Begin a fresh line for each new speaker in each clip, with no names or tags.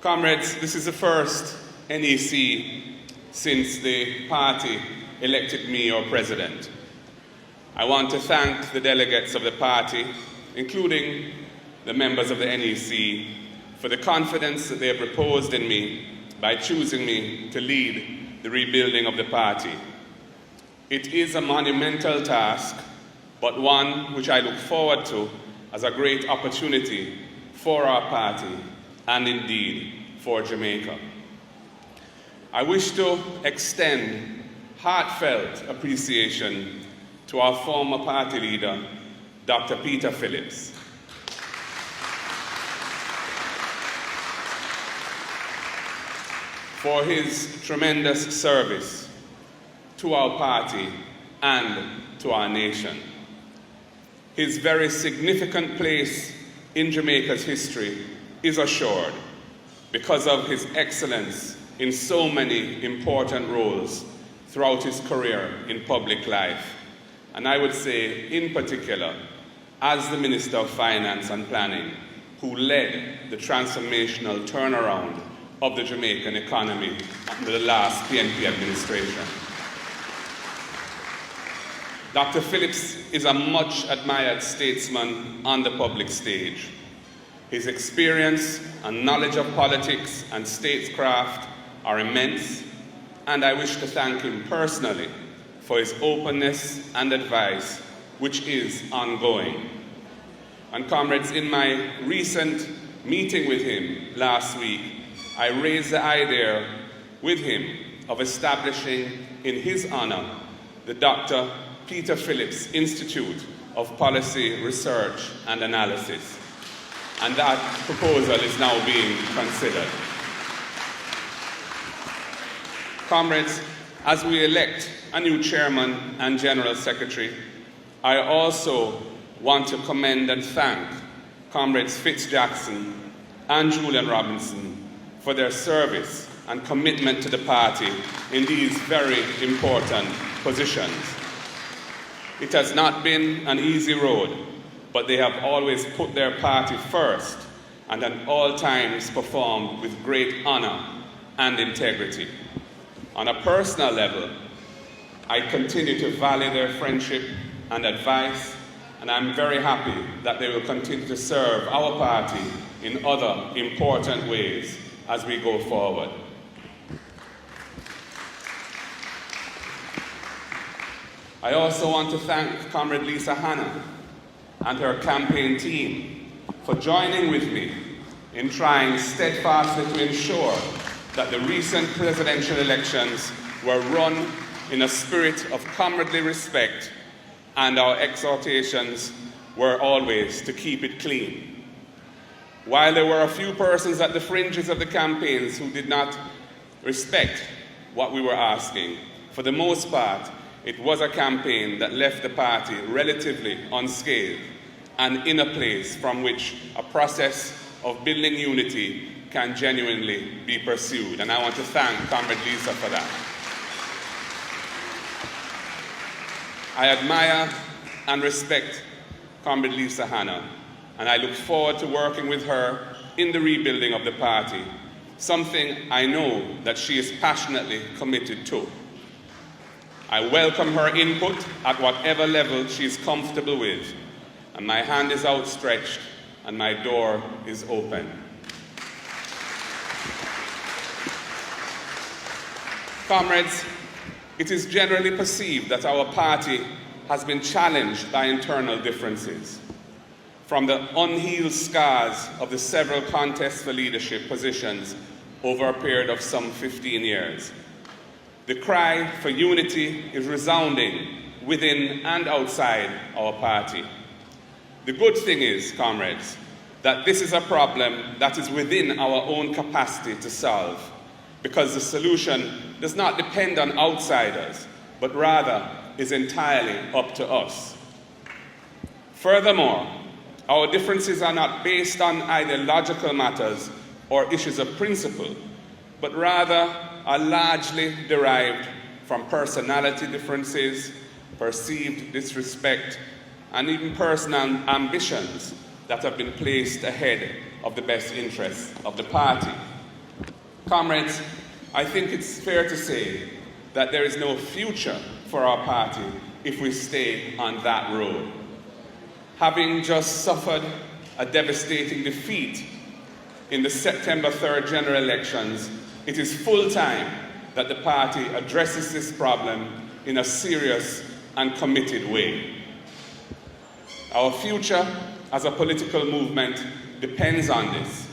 Comrades, this is the first NEC since the party elected me your president. I want to thank the delegates of the party, including the members of the NEC, for the confidence that they have reposed in me by choosing me to lead the rebuilding of the party. It is a monumental task, but one which I look forward to as a great opportunity for our party and indeed for Jamaica. I wish to extend heartfelt appreciation to our former party leader, Dr. Peter Phillips. For his tremendous service to our party and to our nation. His very significant place in Jamaica's history is assured because of his excellence in so many important roles throughout his career in public life. And I would say, in particular, as the Minister of Finance and Planning, who led the transformational turnaround of the Jamaican economy under the last PNP administration. Dr. Phillips is a much admired statesman on the public stage. His experience and knowledge of politics and statecraft are immense, and I wish to thank him personally for his openness and advice, which is ongoing. And comrades, in my recent meeting with him last week, I raised the idea with him of establishing in his honor the Dr. Peter Phillips Institute of Policy Research and Analysis. And that proposal is now being considered. Comrades, as we elect a new chairman and general secretary, I also want to commend and thank Comrades Fitz Jackson and Julian Robinson for their service and commitment to the party in these very important positions. It has not been an easy road, but they have always put their party first and at all times performed with great honor and integrity. On a personal level, I continue to value their friendship and advice, and I'm very happy that they will continue to serve our party in other important ways as we go forward. I also want to thank Comrade Lisa Hanna and her campaign team for joining with me in trying steadfastly to ensure that the recent presidential elections were run in a spirit of comradely respect, and our exhortations were always to keep it clean. While there were a few persons at the fringes of the campaigns who did not respect what we were asking, for the most part, it was a campaign that left the party relatively unscathed and in a place from which a process of building unity can genuinely be pursued. And I want to thank Comrade Lisa for that. I admire and respect Comrade Lisa Hanna, and I look forward to working with her in the rebuilding of the party, something I know that she is passionately committed to. I welcome her input at whatever level she is comfortable with, and my hand is outstretched and my door is open. Comrades, it is generally perceived that our party has been challenged by internal differences. From the unhealed scars of the several contests for leadership positions over a period of some 15 years. The cry for unity is resounding within and outside our party. The good thing is, comrades, that this is a problem that is within our own capacity to solve, because the solution does not depend on outsiders, but rather is entirely up to us. Furthermore, our differences are not based on ideological matters or issues of principle, but rather are largely derived from personality differences, perceived disrespect, and even personal ambitions that have been placed ahead of the best interests of the party. Comrades, I think it's fair to say that there is no future for our party if we stay on that road. Having just suffered a devastating defeat in the September 3rd general elections, it is full time that the party addresses this problem in a serious and committed way. Our future as a political movement depends on this.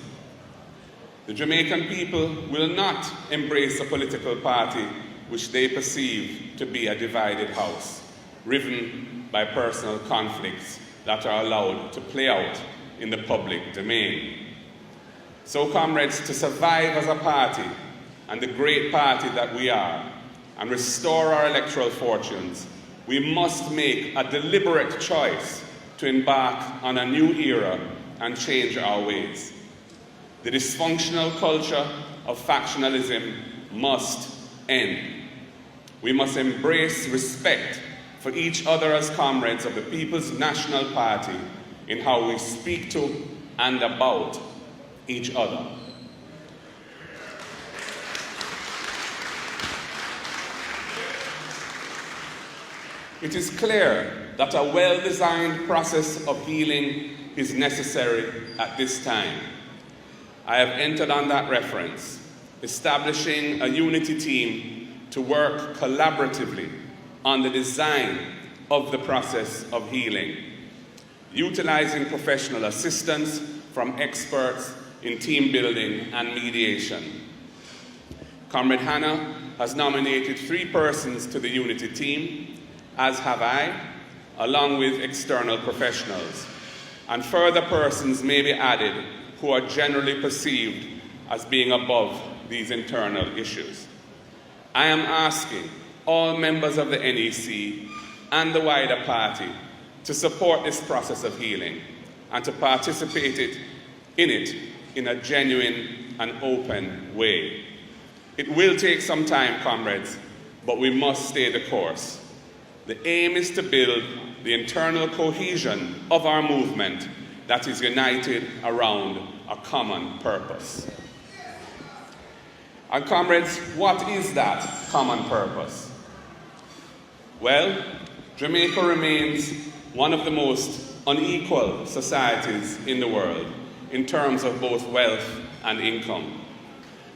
The Jamaican people will not embrace a political party which they perceive to be a divided house, riven by personal conflicts that are allowed to play out in the public domain. So, comrades, to survive as a party, and the great party that we are, and restore our electoral fortunes, we must make a deliberate choice to embark on a new era and change our ways. The dysfunctional culture of factionalism must end. We must embrace respect for each other as comrades of the People's National Party in how we speak to and about each other. It is clear that a well-designed process of healing is necessary at this time. I have entered on that reference, establishing a unity team to work collaboratively on the design of the process of healing, utilizing professional assistance from experts in team building and mediation. Comrade Hannah has nominated 3 persons to the unity team, as have I, along with external professionals, and further persons may be added who are generally perceived as being above these internal issues. I am asking all members of the NEC and the wider party to support this process of healing and to participate in it in a genuine and open way. It will take some time, comrades, but we must stay the course. The aim is to build the internal cohesion of our movement that is united around a common purpose. And comrades, what is that common purpose? Well, Jamaica remains one of the most unequal societies in the world in terms of both wealth and income.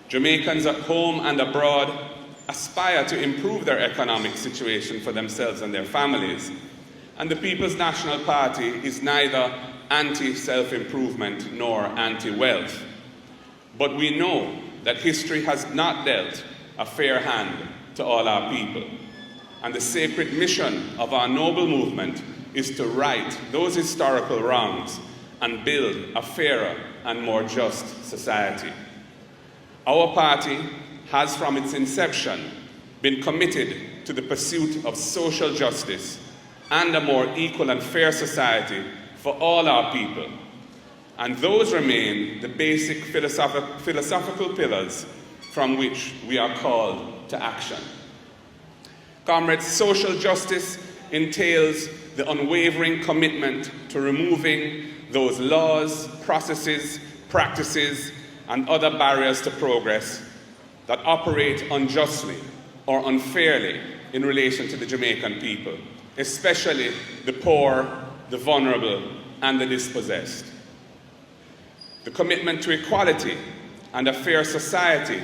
Jamaicans at home and abroad aspire to improve their economic situation for themselves and their families, and the People's National Party is neither anti-self-improvement nor anti-wealth. But we know that history has not dealt a fair hand to all our people, and the sacred mission of our noble movement is to right those historical wrongs and build a fairer and more just society. Our party has from its inception been committed to the pursuit of social justice and a more equal and fair society for all our people. And those remain the basic philosophical pillars from which we are called to action. Comrades, social justice entails the unwavering commitment to removing those laws, processes, practices, and other barriers to progress that operate unjustly or unfairly in relation to the Jamaican people, especially the poor, the vulnerable, and the dispossessed. The commitment to equality and a fair society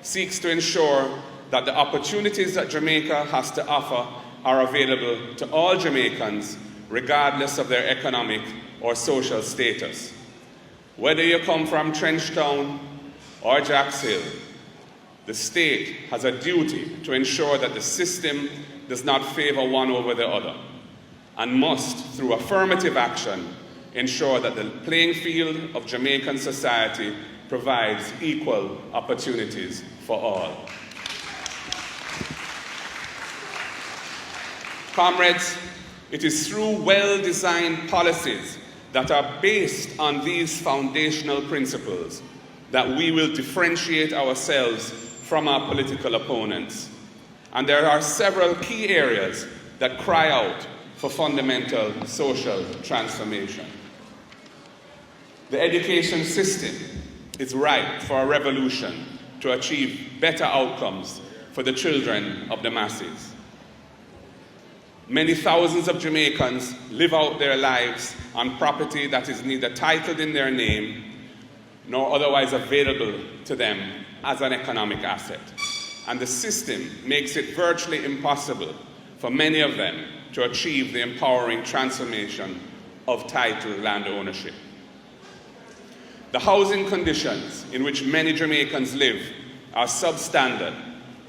seeks to ensure that the opportunities that Jamaica has to offer are available to all Jamaicans, regardless of their economic or social status. Whether you come from Trenchtown or Jacks Hill, the state has a duty to ensure that the system does not favor one over the other, and must, through affirmative action, ensure that the playing field of Jamaican society provides equal opportunities for all. Comrades, it is through well-designed policies that are based on these foundational principles that we will differentiate ourselves from our political opponents. And there are several key areas that cry out for fundamental social transformation. The education system is ripe for a revolution to achieve better outcomes for the children of the masses. Many thousands of Jamaicans live out their lives on property that is neither titled in their name nor otherwise available to them as an economic asset. And the system makes it virtually impossible for many of them to achieve the empowering transformation of titled land ownership. The housing conditions in which many Jamaicans live are substandard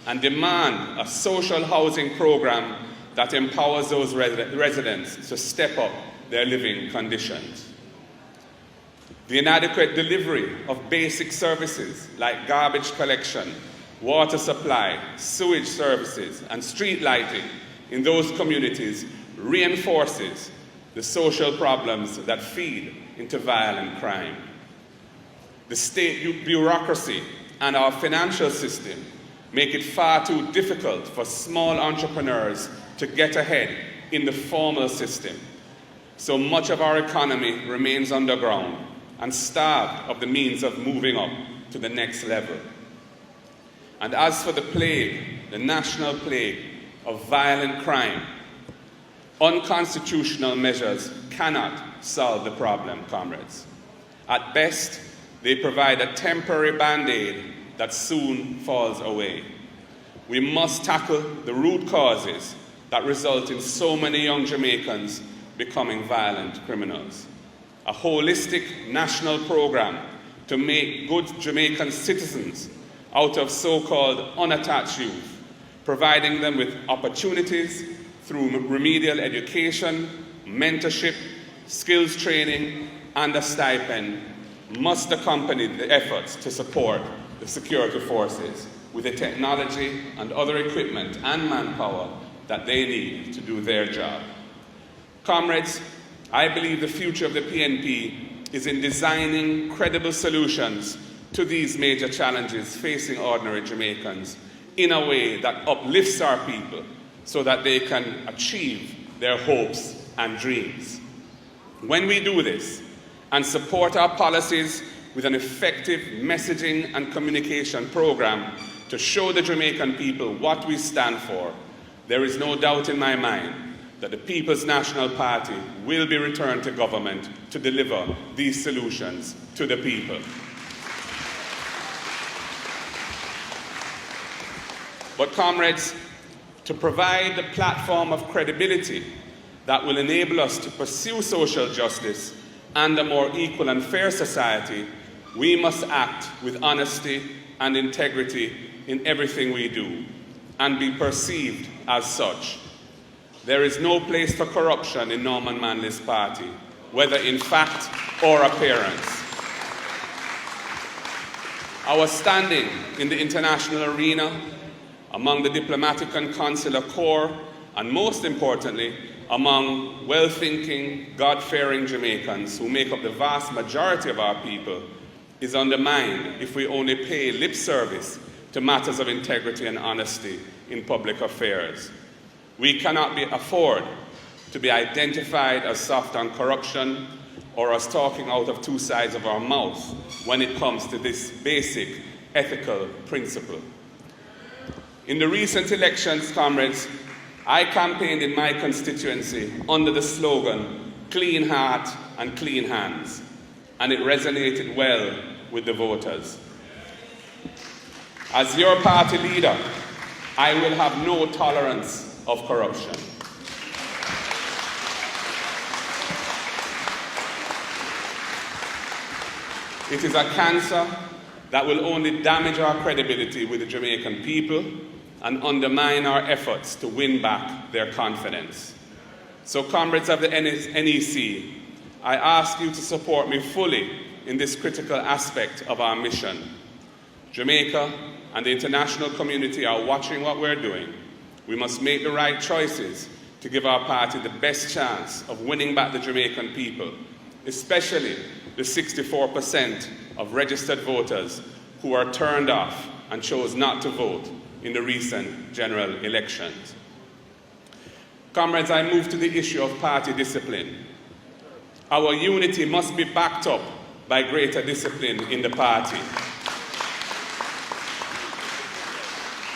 and demand a social housing program that empowers those residents to step up their living conditions. The inadequate delivery of basic services like garbage collection, water supply, sewage services, and street lighting in those communities reinforces the social problems that feed into violent crime. The state bureaucracy and our financial system make it far too difficult for small entrepreneurs to get ahead in the formal system. So much of our economy remains underground and starved of the means of moving up to the next level. And as for the plague, the national plague of violent crime, unconstitutional measures cannot solve the problem, comrades. At best, they provide a temporary band-aid that soon falls away. We must tackle the root causes that result in so many young Jamaicans becoming violent criminals. A holistic national program to make good Jamaican citizens out of so-called unattached youth, providing them with opportunities through remedial education, mentorship, skills training, and a stipend, must accompany the efforts to support the security forces with the technology and other equipment and manpower that they need to do their job. Comrades, I believe the future of the PNP is in designing credible solutions to these major challenges facing ordinary Jamaicans in a way that uplifts our people so that they can achieve their hopes and dreams. When we do this and support our policies with an effective messaging and communication program to show the Jamaican people what we stand for, there is no doubt in my mind that the People's National Party will be returned to government to deliver these solutions to the people. But comrades, to provide the platform of credibility that will enable us to pursue social justice and a more equal and fair society, we must act with honesty and integrity in everything we do and be perceived as such. There is no place for corruption in Norman Manley's party, whether in fact or appearance. Our standing in the international arena, among the diplomatic and consular corps, and most importantly, among well-thinking, God-fearing Jamaicans who make up the vast majority of our people, is undermined if we only pay lip service to matters of integrity and honesty in public affairs. We cannot afford to be identified as soft on corruption or as talking out of two sides of our mouth when it comes to this basic ethical principle. In the recent elections, comrades, I campaigned in my constituency under the slogan, "Clean heart and clean hands," and it resonated well with the voters. As your party leader, I will have no tolerance of corruption. It is a cancer that will only damage our credibility with the Jamaican people and undermine our efforts to win back their confidence. So, comrades of the NEC, I ask you to support me fully in this critical aspect of our mission. Jamaica and the international community are watching what we're doing. We must make the right choices to give our party the best chance of winning back the Jamaican people, especially the 64% of registered voters who are turned off and chose not to vote in the recent general elections. Comrades, I move to the issue of party discipline. Our unity must be backed up by greater discipline in the party.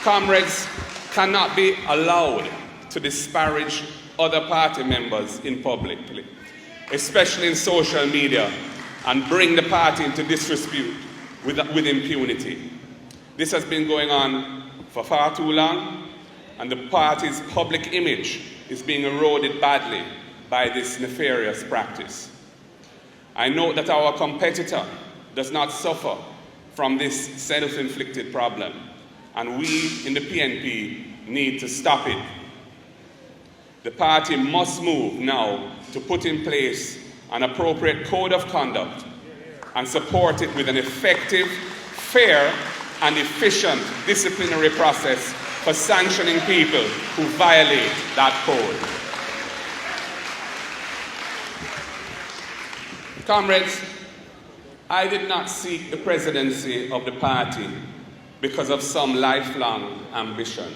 Comrades cannot be allowed to disparage other party members in public, especially in social media, and bring the party into disrepute with impunity. This has been going on for far too long, and the party's public image is being eroded badly by this nefarious practice. I note that our competitor does not suffer from this self-inflicted problem, and we in the PNP need to stop it. The party must move now to put in place an appropriate code of conduct and support it with an effective, fair, and efficient disciplinary process for sanctioning people who violate that code. Comrades, I did not seek the presidency of the party because of some lifelong ambition.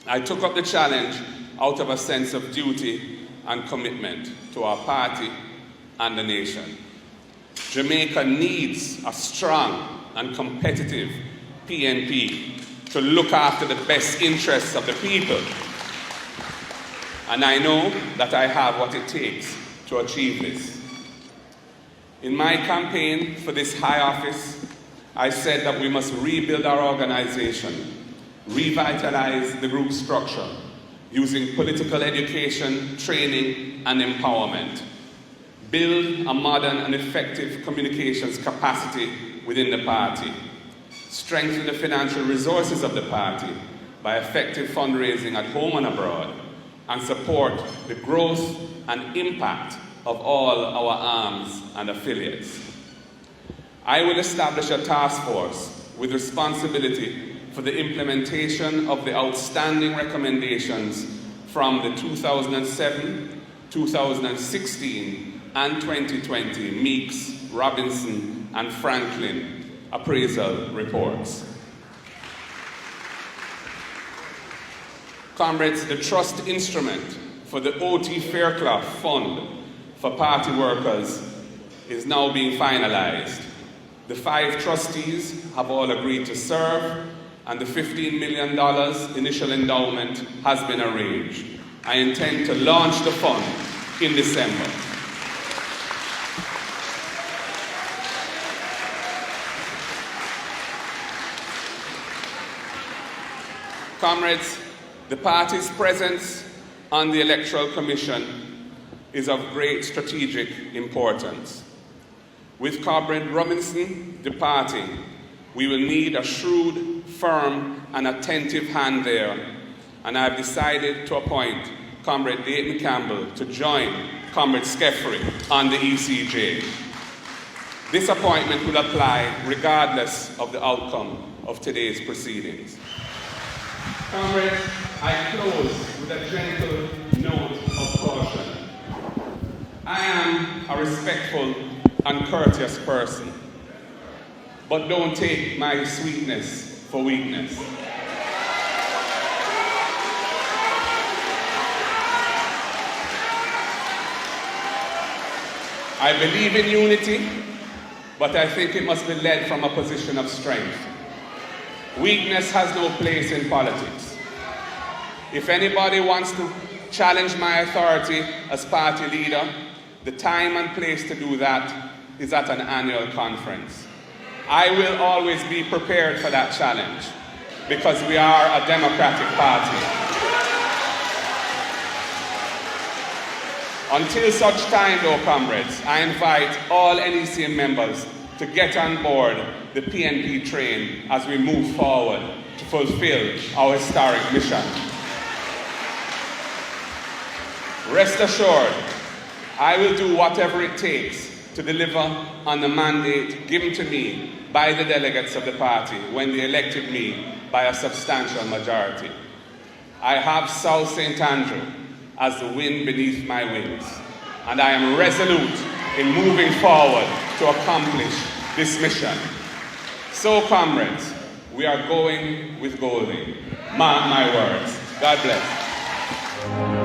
I took up the challenge out of a sense of duty and commitment to our party and the nation. Jamaica needs a strong and competitive PNP to look after the best interests of the people. And I know that I have what it takes to achieve this. In my campaign for this high office, I said that we must rebuild our organization, revitalize the group structure, using political education, training, and empowerment. Build a modern and effective communications capacity within the party. Strengthen the financial resources of the party by effective fundraising at home and abroad, and support the growth and impact of all our arms and affiliates. I will establish a task force with responsibility for the implementation of the outstanding recommendations from the 2007, 2016, and 2020 Meeks, Robinson, and Franklin appraisal reports. Comrades, the trust instrument for the OT Fairclough Fund for party workers is now being finalized. The 5 trustees have all agreed to serve, and the $15 million initial endowment has been arranged. I intend to launch the fund in December. Comrades, the party's presence on the Electoral Commission is of great strategic importance. With Comrade Robinson departing, we will need a shrewd, firm, and attentive hand there, and I have decided to appoint Comrade Dayton Campbell to join Comrade Skeffrey on the ECJ. This appointment will apply regardless of the outcome of today's proceedings. Comrades, I close with a gentle note of caution. I am a respectful and courteous person, but don't take my sweetness for weakness. I believe in unity, but I think it must be led from a position of strength. Weakness has no place in politics. If anybody wants to challenge my authority as party leader, the time and place to do that is at an annual conference. I will always be prepared for that challenge because we are a democratic party. Until such time, though, comrades, I invite all NEC members to get on board the PNP train as we move forward to fulfill our historic mission. Rest assured, I will do whatever it takes to deliver on the mandate given to me by the delegates of the party when they elected me by a substantial majority. I have South St. Andrew as the wind beneath my wings, and I am resolute in moving forward to accomplish this mission. So, comrades, we are going with Golding. Mark my words. God bless.